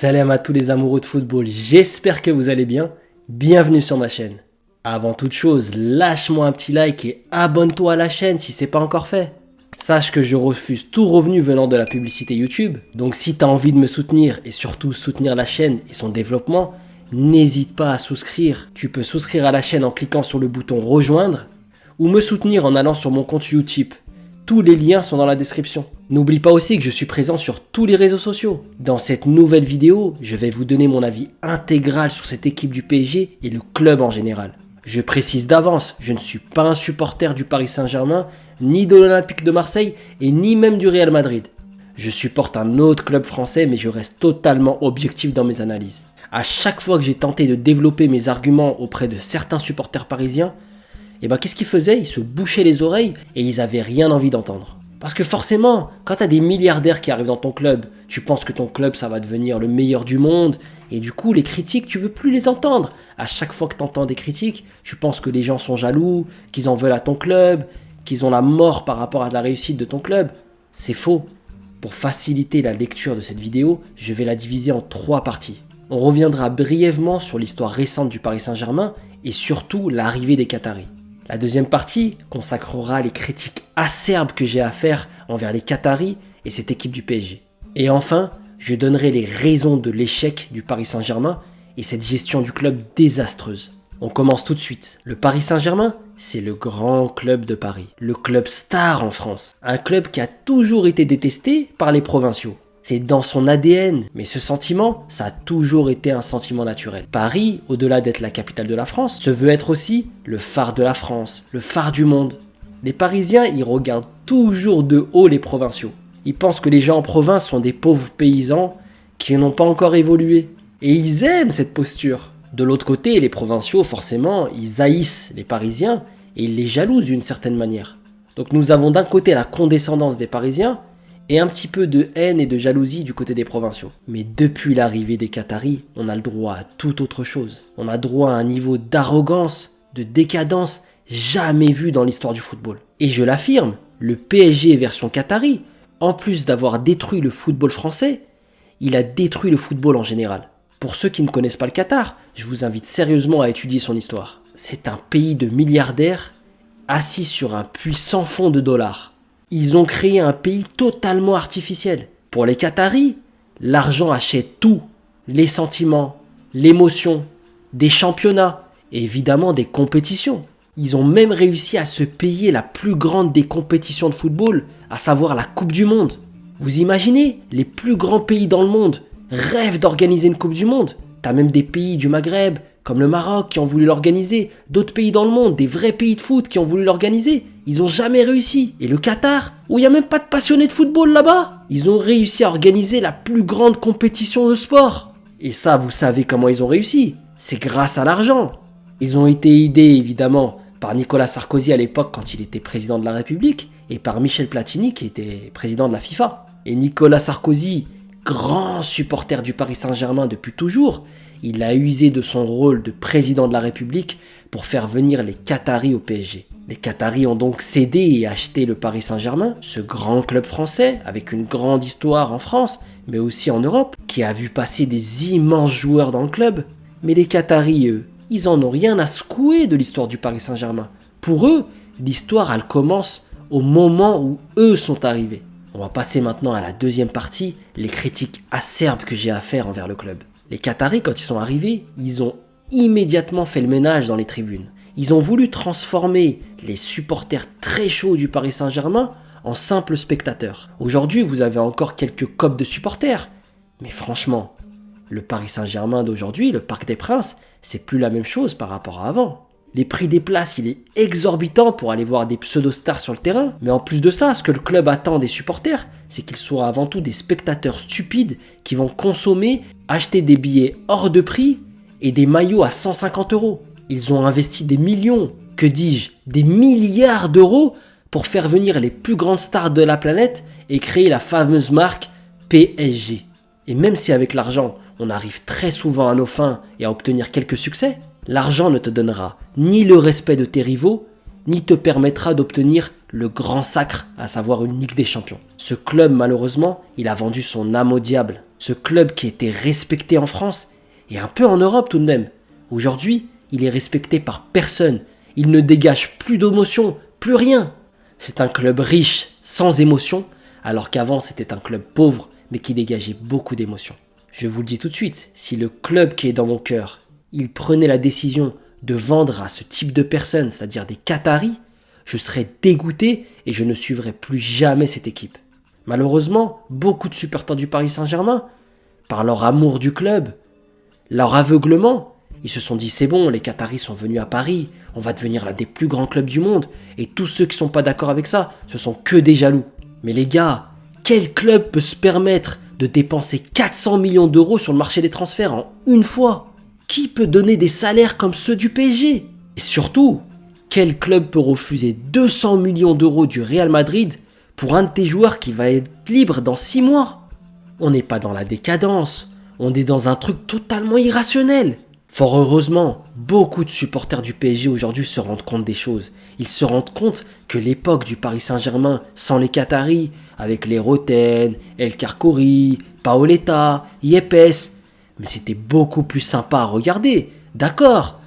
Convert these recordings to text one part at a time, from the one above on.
Salam à tous les amoureux de football, j'espère que vous allez bien. Bienvenue sur ma chaîne. Avant toute chose, lâche-moi un petit like et abonne-toi à la chaîne si c'est pas encore fait. Sache que je refuse tout revenu venant de la publicité YouTube. Donc si tu as envie de me soutenir et surtout soutenir la chaîne et son développement, n'hésite pas à souscrire. Tu peux souscrire à la chaîne en cliquant sur le bouton rejoindre ou me soutenir en allant sur mon compte Utip. Tous les liens sont dans la description. N'oublie pas aussi que je suis présent sur tous les réseaux sociaux. Dans cette nouvelle vidéo, je vais vous donner mon avis intégral sur cette équipe du PSG et le club en général. Je précise d'avance, je ne suis pas un supporter du Paris Saint-Germain, ni de l'Olympique de Marseille et ni même du Real Madrid. Je supporte un autre club français mais je reste totalement objectif dans mes analyses. À chaque fois que j'ai tenté de développer mes arguments auprès de certains supporters parisiens, qu'est-ce qu'ils faisaient? Ils se bouchaient les oreilles et ils avaient rien envie d'entendre. Parce que forcément, quand tu as des milliardaires qui arrivent dans ton club, tu penses que ton club ça va devenir le meilleur du monde et du coup les critiques tu veux plus les entendre. À chaque fois que tu entends des critiques, tu penses que les gens sont jaloux, qu'ils en veulent à ton club, qu'ils ont la mort par rapport à la réussite de ton club. C'est faux. Pour faciliter la lecture de cette vidéo, je vais la diviser en 3 parties. On reviendra brièvement sur l'histoire récente du Paris Saint-Germain et surtout l'arrivée des Qataris. La deuxième partie consacrera les critiques acerbes que j'ai à faire envers les Qataris et cette équipe du PSG. Et enfin, je donnerai les raisons de l'échec du Paris Saint-Germain et cette gestion du club désastreuse. On commence tout de suite. Le Paris Saint-Germain, c'est le grand club de Paris, le club star en France. Un club qui a toujours été détesté par les provinciaux. C'est dans son ADN, mais ce sentiment, ça a toujours été un sentiment naturel. Paris, au-delà d'être la capitale de la France, se veut être aussi le phare de la France, le phare du monde. Les Parisiens, ils regardent toujours de haut les provinciaux. Ils pensent que les gens en province sont des pauvres paysans qui n'ont pas encore évolué. Et ils aiment cette posture. De l'autre côté, les provinciaux, forcément, ils haïssent les Parisiens et ils les jalousent d'une certaine manière. Donc nous avons d'un côté la condescendance des Parisiens, et un petit peu de haine et de jalousie du côté des provinciaux. Mais depuis l'arrivée des Qataris, on a le droit à tout autre chose. On a droit à un niveau d'arrogance, de décadence jamais vu dans l'histoire du football. Et je l'affirme, le PSG version Qatari, en plus d'avoir détruit le football français, il a détruit le football en général. Pour ceux qui ne connaissent pas le Qatar, je vous invite sérieusement à étudier son histoire. C'est un pays de milliardaires assis sur un puits sans fond de dollars. Ils ont créé un pays totalement artificiel. Pour les Qataris, l'argent achète tout. Les sentiments, l'émotion, des championnats, et évidemment des compétitions. Ils ont même réussi à se payer la plus grande des compétitions de football, à savoir la Coupe du Monde. Vous imaginez, les plus grands pays dans le monde rêvent d'organiser une Coupe du Monde. T'as même des pays du Maghreb, comme le Maroc, qui ont voulu l'organiser. D'autres pays dans le monde, des vrais pays de foot qui ont voulu l'organiser. Ils n'ont jamais réussi. Et le Qatar, où il n'y a même pas de passionnés de football là-bas, ils ont réussi à organiser la plus grande compétition de sport. Et ça, vous savez comment ils ont réussi. C'est grâce à l'argent. Ils ont été aidés, évidemment, par Nicolas Sarkozy à l'époque quand il était président de la République et par Michel Platini qui était président de la FIFA. Et Nicolas Sarkozy, grand supporter du Paris Saint-Germain depuis toujours, il a usé de son rôle de président de la République pour faire venir les Qataris au PSG. Les Qataris ont donc cédé et acheté le Paris Saint-Germain, ce grand club français avec une grande histoire en France, mais aussi en Europe, qui a vu passer des immenses joueurs dans le club. Mais les Qataris, eux, ils en ont rien à secouer de l'histoire du Paris Saint-Germain. Pour eux, l'histoire, elle commence au moment où eux sont arrivés. On va passer maintenant à la deuxième partie, les critiques acerbes que j'ai à faire envers le club. Les Qataris, quand ils sont arrivés, ils ont immédiatement fait le ménage dans les tribunes. Ils ont voulu transformer les supporters très chauds du Paris Saint-Germain en simples spectateurs. Aujourd'hui, vous avez encore quelques copes de supporters. Mais franchement, le Paris Saint-Germain d'aujourd'hui, le Parc des Princes, c'est plus la même chose par rapport à avant. Les prix des places, il est exorbitant pour aller voir des pseudo-stars sur le terrain. Mais en plus de ça, ce que le club attend des supporters, c'est qu'ils soient avant tout des spectateurs stupides qui vont consommer, acheter des billets hors de prix et des maillots à 150 €. Ils ont investi des millions, que dis-je, des milliards d'euros pour faire venir les plus grandes stars de la planète et créer la fameuse marque PSG. Et même si avec l'argent, on arrive très souvent à nos fins et à obtenir quelques succès, l'argent ne te donnera ni le respect de tes rivaux, ni te permettra d'obtenir le grand sacre, à savoir une Ligue des Champions. Ce club, malheureusement, il a vendu son âme au diable. Ce club qui était respecté en France et un peu en Europe tout de même. Aujourd'hui, il est respecté par personne. Il ne dégage plus d'émotion, plus rien. C'est un club riche, sans émotion, alors qu'avant c'était un club pauvre, mais qui dégageait beaucoup d'émotions. Je vous le dis tout de suite, si le club qui est dans mon cœur, il prenait la décision de vendre à ce type de personnes, c'est-à-dire des Qataris, je serais dégoûté et je ne suivrais plus jamais cette équipe. Malheureusement, beaucoup de supporters du Paris Saint-Germain, par leur amour du club, leur aveuglement, ils se sont dit c'est bon, les Qataris sont venus à Paris, on va devenir l'un des plus grands clubs du monde, et tous ceux qui sont pas d'accord avec ça, ce sont que des jaloux. Mais les gars, quel club peut se permettre de dépenser 400 millions d'euros sur le marché des transferts en une fois? Qui peut donner des salaires comme ceux du PSG? Et surtout, quel club peut refuser 200 millions d'euros du Real Madrid pour un de tes joueurs qui va être libre dans 6 mois? On n'est pas dans la décadence, on est dans un truc totalement irrationnel. Fort heureusement, beaucoup de supporters du PSG aujourd'hui se rendent compte des choses. Ils se rendent compte que l'époque du Paris Saint-Germain sans les Qataris, avec les Roten, El Karkouri, Paoletta, Yepes, mais c'était beaucoup plus sympa à regarder. D'accord,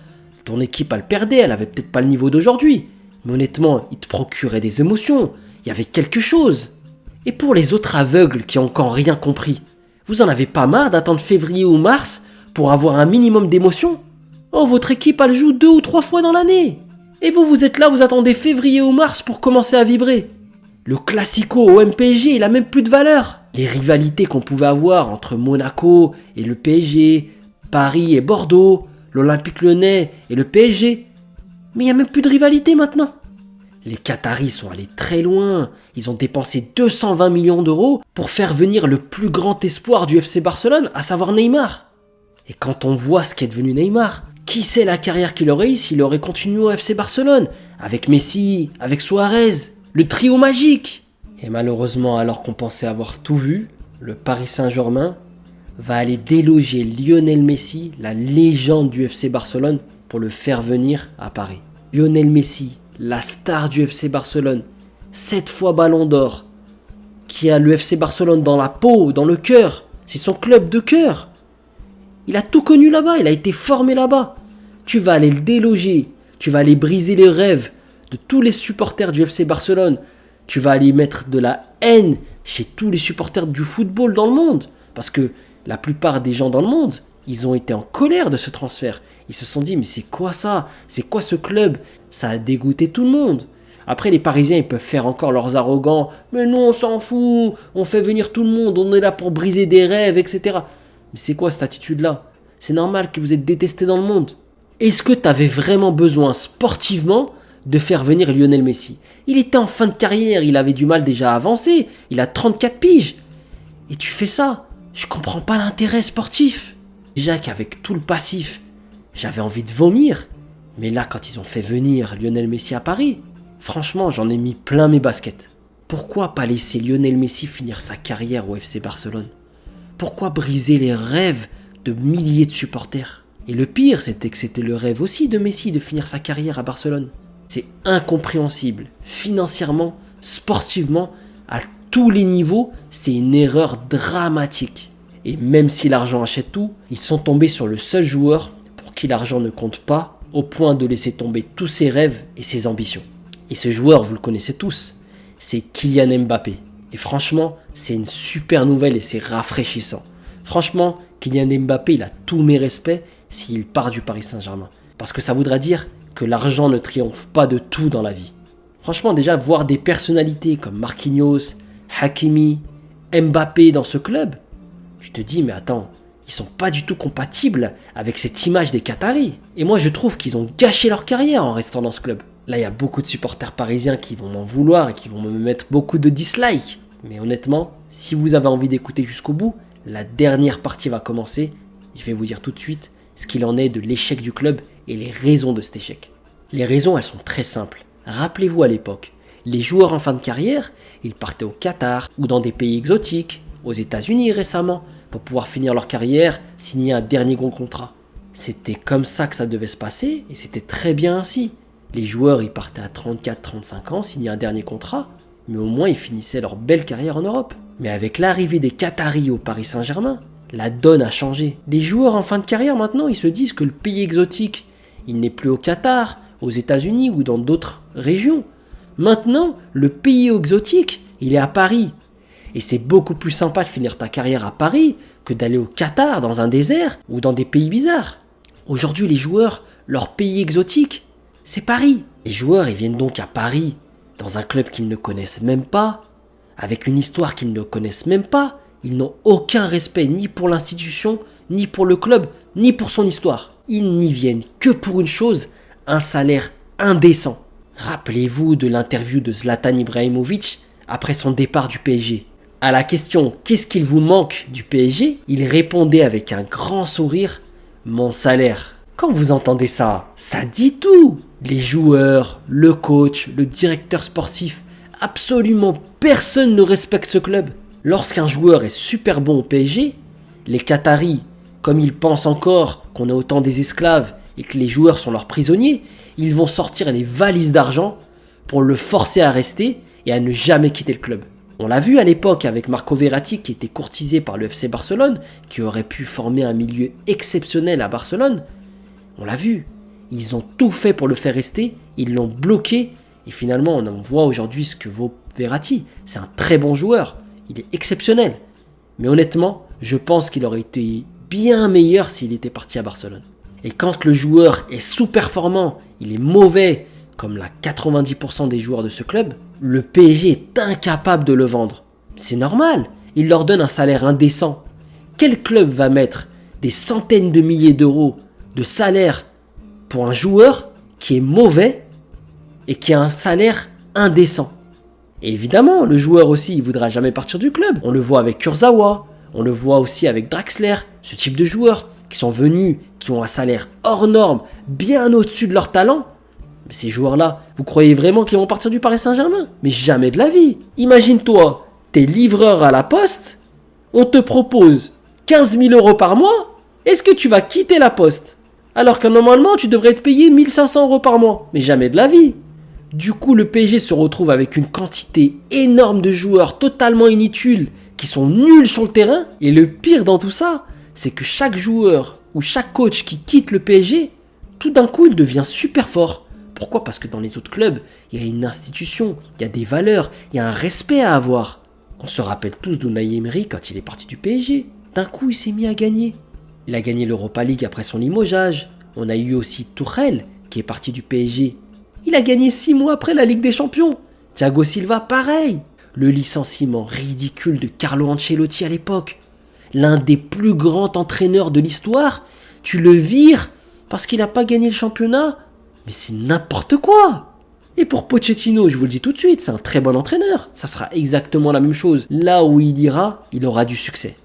ton équipe elle perdait, elle avait peut-être pas le niveau d'aujourd'hui, mais honnêtement, il te procurait des émotions, il y avait quelque chose. Et pour les autres aveugles qui ont encore rien compris, vous en avez pas marre d'attendre février ou mars pour avoir un minimum d'émotion? Oh, votre équipe elle joue 2 ou 3 fois dans l'année. Et vous êtes là, vous attendez février ou mars pour commencer à vibrer. Le classico au MPG, il a même plus de valeur. Les rivalités qu'on pouvait avoir entre Monaco et le PSG, Paris et Bordeaux, l'Olympique Lyonnais et le PSG. Mais il n'y a même plus de rivalité maintenant. Les Qataris sont allés très loin. Ils ont dépensé 220 millions d'euros pour faire venir le plus grand espoir du FC Barcelone, à savoir Neymar. Et quand on voit ce qu'est devenu Neymar, qui sait la carrière qu'il aurait eu s'il aurait continué au FC Barcelone, avec Messi, avec Suarez, le trio magique. Et malheureusement, alors qu'on pensait avoir tout vu, le Paris Saint-Germain va aller déloger Lionel Messi, la légende du FC Barcelone, pour le faire venir à Paris. Lionel Messi, la star du FC Barcelone, 7 fois Ballon d'Or, qui a le FC Barcelone dans la peau, dans le cœur, c'est son club de cœur. Il a tout connu là-bas, il a été formé là-bas. Tu vas aller le déloger, tu vas aller briser les rêves de tous les supporters du FC Barcelone. Tu vas aller mettre de la haine chez tous les supporters du football dans le monde. Parce que la plupart des gens dans le monde, ils ont été en colère de ce transfert. Ils se sont dit, mais c'est quoi ça? C'est quoi ce club? Ça a dégoûté tout le monde. Après, les Parisiens, ils peuvent faire encore leurs arrogants. Mais nous, on s'en fout. On fait venir tout le monde. On est là pour briser des rêves, etc. Mais c'est quoi cette attitude-là? C'est normal que vous êtes détesté dans le monde. Est-ce que tu avais vraiment besoin sportivement de faire venir Lionel Messi? Il était en fin de carrière, il avait du mal déjà à avancer, il a 34 piges. Et tu fais ça? Je comprends pas l'intérêt sportif. Déjà qu'avec tout le passif, j'avais envie de vomir. Mais là, quand ils ont fait venir Lionel Messi à Paris, franchement, j'en ai mis plein mes baskets. Pourquoi pas laisser Lionel Messi finir sa carrière au FC Barcelone? Pourquoi briser les rêves de milliers de supporters? Et le pire, c'était que c'était le rêve aussi de Messi de finir sa carrière à Barcelone. C'est incompréhensible. Financièrement, sportivement, à tous les niveaux, c'est une erreur dramatique. Et même si l'argent achète tout, ils sont tombés sur le seul joueur pour qui l'argent ne compte pas, au point de laisser tomber tous ses rêves et ses ambitions. Et ce joueur, vous le connaissez tous, c'est Kylian Mbappé. Et franchement, c'est une super nouvelle et c'est rafraîchissant. Franchement, Kylian Mbappé, il a tous mes respects s'il part du Paris Saint-Germain. Parce que ça voudra dire que l'argent ne triomphe pas de tout dans la vie. Franchement, déjà, voir des personnalités comme Marquinhos, Hakimi, Mbappé dans ce club, je te dis, mais attends, ils sont pas du tout compatibles avec cette image des Qataris. Et moi, je trouve qu'ils ont gâché leur carrière en restant dans ce club. Là, il y a beaucoup de supporters parisiens qui vont m'en vouloir et qui vont me mettre beaucoup de dislikes. Mais honnêtement, si vous avez envie d'écouter jusqu'au bout, la dernière partie va commencer. Je vais vous dire tout de suite ce qu'il en est de l'échec du club et les raisons de cet échec. Les raisons, elles sont très simples. Rappelez-vous à l'époque, les joueurs en fin de carrière, ils partaient au Qatar ou dans des pays exotiques, aux États-Unis récemment, pour pouvoir finir leur carrière, signer un dernier gros contrat. C'était comme ça que ça devait se passer et c'était très bien ainsi. Les joueurs, ils partaient à 34-35 ans, signaient un dernier contrat, mais au moins ils finissaient leur belle carrière en Europe. Mais avec l'arrivée des Qataris au Paris Saint-Germain, la donne a changé. Les joueurs en fin de carrière maintenant, ils se disent que le pays exotique, il n'est plus au Qatar, aux États-Unis ou dans d'autres régions. Maintenant, le pays exotique, il est à Paris. Et c'est beaucoup plus sympa de finir ta carrière à Paris que d'aller au Qatar, dans un désert ou dans des pays bizarres. Aujourd'hui, les joueurs, leur pays exotique, c'est Paris. Les joueurs, ils viennent donc à Paris, dans un club qu'ils ne connaissent même pas, avec une histoire qu'ils ne connaissent même pas. Ils n'ont aucun respect ni pour l'institution, ni pour le club, ni pour son histoire. Ils n'y viennent que pour une chose, un salaire indécent. Rappelez-vous de l'interview de Zlatan Ibrahimovic après son départ du PSG. À la question « Qu'est-ce qu'il vous manque du PSG ?», il répondait avec un grand sourire « Mon salaire ». Quand vous entendez ça, ça dit tout. Les joueurs, le coach, le directeur sportif, absolument personne ne respecte ce club. Lorsqu'un joueur est super bon au PSG, les Qataris, comme ils pensent encore qu'on est autant des esclaves et que les joueurs sont leurs prisonniers, ils vont sortir les valises d'argent pour le forcer à rester et à ne jamais quitter le club. On l'a vu à l'époque avec Marco Verratti qui était courtisé par le FC Barcelone, qui aurait pu former un milieu exceptionnel à Barcelone. On l'a vu, ils ont tout fait pour le faire rester, ils l'ont bloqué et finalement on voit aujourd'hui ce que vaut Verratti. C'est un très bon joueur, il est exceptionnel. Mais honnêtement, je pense qu'il aurait été bien meilleur s'il était parti à Barcelone. Et quand le joueur est sous-performant, il est mauvais, comme la 90% des joueurs de ce club, le PSG est incapable de le vendre. C'est normal, il leur donne un salaire indécent. Quel club va mettre des centaines de milliers d'euros de salaire pour un joueur qui est mauvais et qui a un salaire indécent? Et évidemment, le joueur aussi, il ne voudra jamais partir du club. On le voit avec Kurzawa, on le voit aussi avec Draxler, ce type de joueurs qui sont venus, qui ont un salaire hors norme, bien au-dessus de leur talent. Mais ces joueurs-là, vous croyez vraiment qu'ils vont partir du Paris Saint-Germain? Mais jamais de la vie. Imagine-toi, t'es livreur à la poste, on te propose 15 000 euros par mois, est-ce que tu vas quitter la poste? Alors que normalement, tu devrais te payer 1 500 euros par mois. Mais jamais de la vie. Du coup, le PSG se retrouve avec une quantité énorme de joueurs totalement inutiles, qui sont nuls sur le terrain. Et le pire dans tout ça, c'est que chaque joueur ou chaque coach qui quitte le PSG, tout d'un coup, il devient super fort. Pourquoi? Parce que dans les autres clubs, il y a une institution, il y a des valeurs, il y a un respect à avoir. On se rappelle tous d'Unai Emery quand il est parti du PSG. D'un coup, il s'est mis à gagner. Il a gagné l'Europa League après son limogeage. On a eu aussi Tuchel qui est parti du PSG. Il a gagné 6 mois après la Ligue des Champions. Thiago Silva, pareil. Le licenciement ridicule de Carlo Ancelotti à l'époque. L'un des plus grands entraîneurs de l'histoire. Tu le vires parce qu'il n'a pas gagné le championnat. Mais c'est n'importe quoi. Et pour Pochettino, je vous le dis tout de suite, c'est un très bon entraîneur. Ça sera exactement la même chose. Là où il ira, il aura du succès.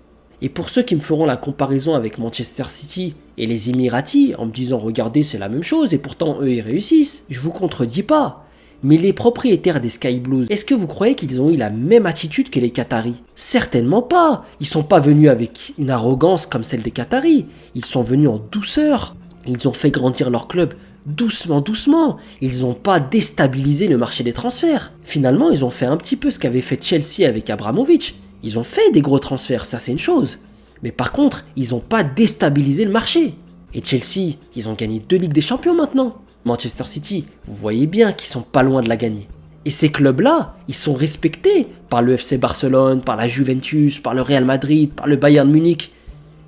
Et pour ceux qui me feront la comparaison avec Manchester City et les Emiratis, en me disant regardez c'est la même chose et pourtant eux ils réussissent, je vous contredis pas. Mais les propriétaires des Sky Blues, est-ce que vous croyez qu'ils ont eu la même attitude que les Qataris? Certainement pas. Ils sont pas venus avec une arrogance comme celle des Qataris. Ils sont venus en douceur. Ils ont fait grandir leur club doucement, doucement. Ils n'ont pas déstabilisé le marché des transferts. Finalement, ils ont fait un petit peu ce qu'avait fait Chelsea avec Abramovich. Ils ont fait des gros transferts, ça c'est une chose. Mais par contre, ils n'ont pas déstabilisé le marché. Et Chelsea, ils ont gagné 2 Ligues des Champions maintenant. Manchester City, vous voyez bien qu'ils sont pas loin de la gagner. Et ces clubs-là, ils sont respectés par le FC Barcelone, par la Juventus, par le Real Madrid, par le Bayern Munich.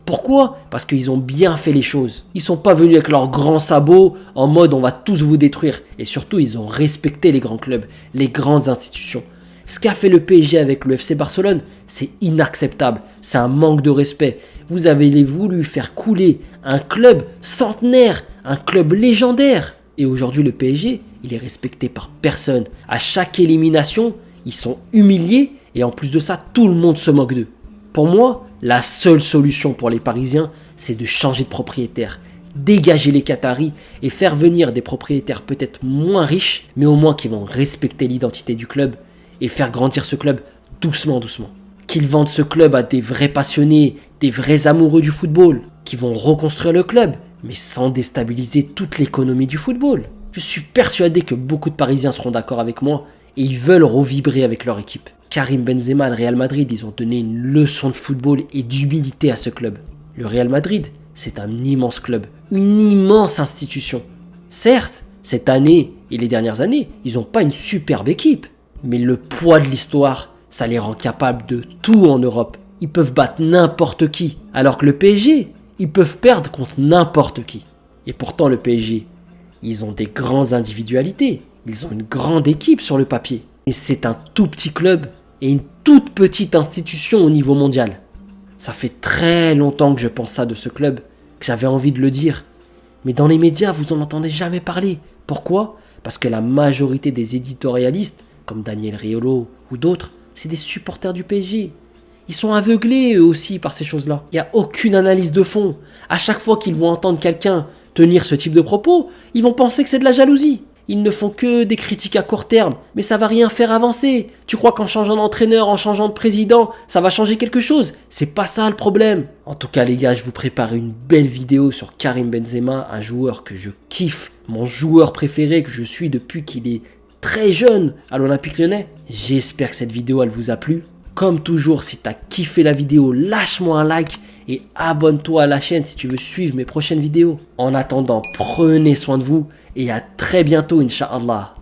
Pourquoi? Parce qu'ils ont bien fait les choses. Ils sont pas venus avec leurs grands sabots en mode on va tous vous détruire. Et surtout, ils ont respecté les grands clubs, les grandes institutions. Ce qu'a fait le PSG avec le FC Barcelone, c'est inacceptable. C'est un manque de respect. Vous avez voulu faire couler un club centenaire, un club légendaire. Et aujourd'hui, le PSG, il est respecté par personne. À chaque élimination, ils sont humiliés et en plus de ça, tout le monde se moque d'eux. Pour moi, la seule solution pour les Parisiens, c'est de changer de propriétaire. Dégager les Qataris et faire venir des propriétaires peut-être moins riches, mais au moins qui vont respecter l'identité du club et faire grandir ce club doucement, doucement. Qu'ils vendent ce club à des vrais passionnés, des vrais amoureux du football, qui vont reconstruire le club, mais sans déstabiliser toute l'économie du football. Je suis persuadé que beaucoup de Parisiens seront d'accord avec moi, et ils veulent revibrer avec leur équipe. Karim Benzema et le Real Madrid, ils ont donné une leçon de football et d'humilité à ce club. Le Real Madrid, c'est un immense club, une immense institution. Certes, cette année et les dernières années, ils n'ont pas une superbe équipe. Mais le poids de l'histoire, ça les rend capables de tout en Europe. Ils peuvent battre n'importe qui. Alors que le PSG, ils peuvent perdre contre n'importe qui. Et pourtant le PSG, ils ont des grandes individualités. Ils ont une grande équipe sur le papier. Et c'est un tout petit club et une toute petite institution au niveau mondial. Ça fait très longtemps que je pense ça de ce club, que j'avais envie de le dire. Mais dans les médias, vous en entendez jamais parler. Pourquoi ? Parce que la majorité des éditorialistes, comme Daniel Riolo ou d'autres, c'est des supporters du PSG. Ils sont aveuglés eux aussi par ces choses-là. Il n'y a aucune analyse de fond. À chaque fois qu'ils vont entendre quelqu'un tenir ce type de propos, ils vont penser que c'est de la jalousie. Ils ne font que des critiques à court terme, mais ça va rien faire avancer. Tu crois qu'en changeant d'entraîneur, en changeant de président, ça va changer quelque chose? C'est pas ça le problème. En tout cas les gars, je vous prépare une belle vidéo sur Karim Benzema, un joueur que je kiffe, mon joueur préféré que je suis depuis qu'il est très jeune à l'Olympique Lyonnais. J'espère que cette vidéo elle vous a plu. Comme toujours, si t'as kiffé la vidéo, lâche-moi un like et abonne-toi à la chaîne si tu veux suivre mes prochaines vidéos. En attendant, prenez soin de vous et à très bientôt, Inch'Allah.